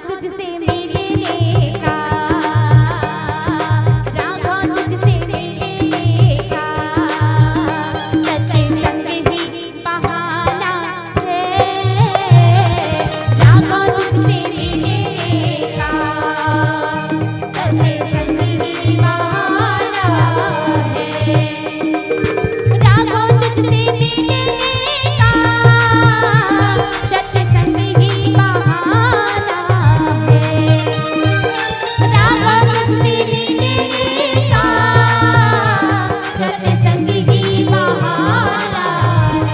तुझसे मिलने का, राघव तुझसे मिलने का, सत्संग ही बहाना है, राघव तुझसे मिलने का, सत्संग ही बहाना है, राघव तुझसे मिलने का, सत्संग ही बहाना है, राघव तुझसे मिलने का, सत्संग ही बहाना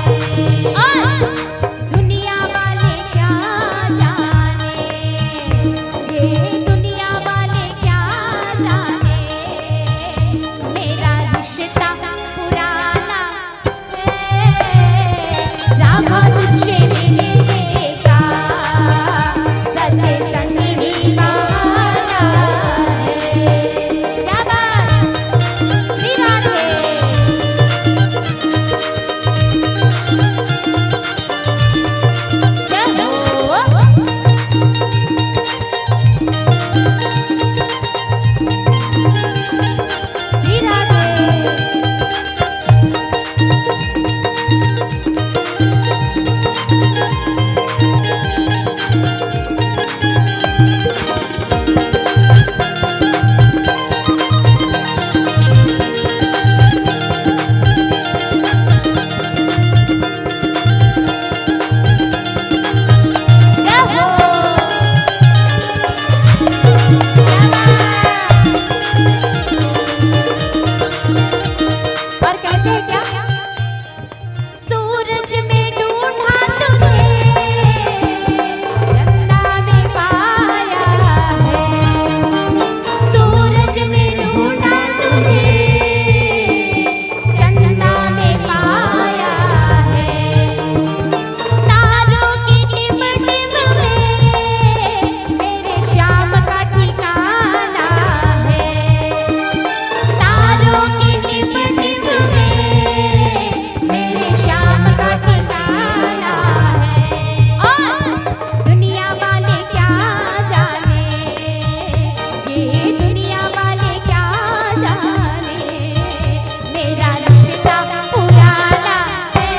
है। और दुनिया वाले क्या जाने, ये दुनिया वाले क्या जाने, मेरा रिश्ता पुराना है, राघव तुझसे मिलने का, सत्संग ही बहाना है। क्या बात, श्री राधे। जय हो। श्री राधे। जय हो। क्या बात। और कहते हैं क्या, सूरज में ढूंढा तुझे, चंदा में पाया है, सूरज में ढूंढा तुझे, चंदा में पाया है, तारों की टिम टिम में मेरे श्याम का ठिकाना है, तारों की टिम टिम में मेरे श्याम का ठिकाना है। और दुनिया वाले क्या जाने, ये दुनिया वाले क्या जाने, मेरा रिश्ता पुराना है,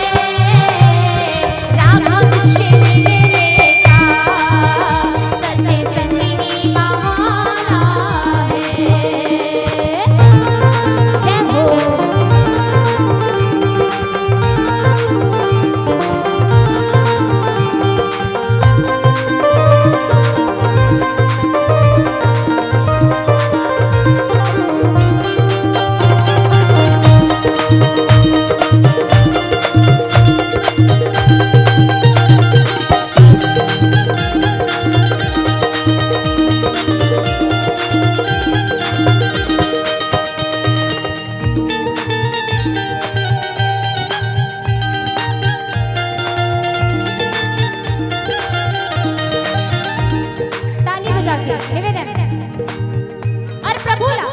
राघव तुझसे मिलने का, सत्संग ही बहाना है। जय हो। ताली बजा के निवेदन। और प्रभुला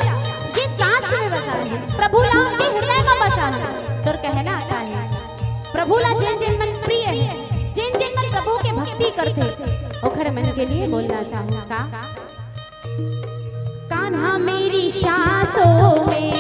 ये सांस में बसा है, प्रभुला ये हृदय में बसा है, तोर कहना आता है, प्रभुला जिन जिन मन प्रिय है, जिन जिन मन प्रभु के भक्ति करते, ओखर मन के लिए बोलना चाहूँ का, कान्हा मेरी सांसों में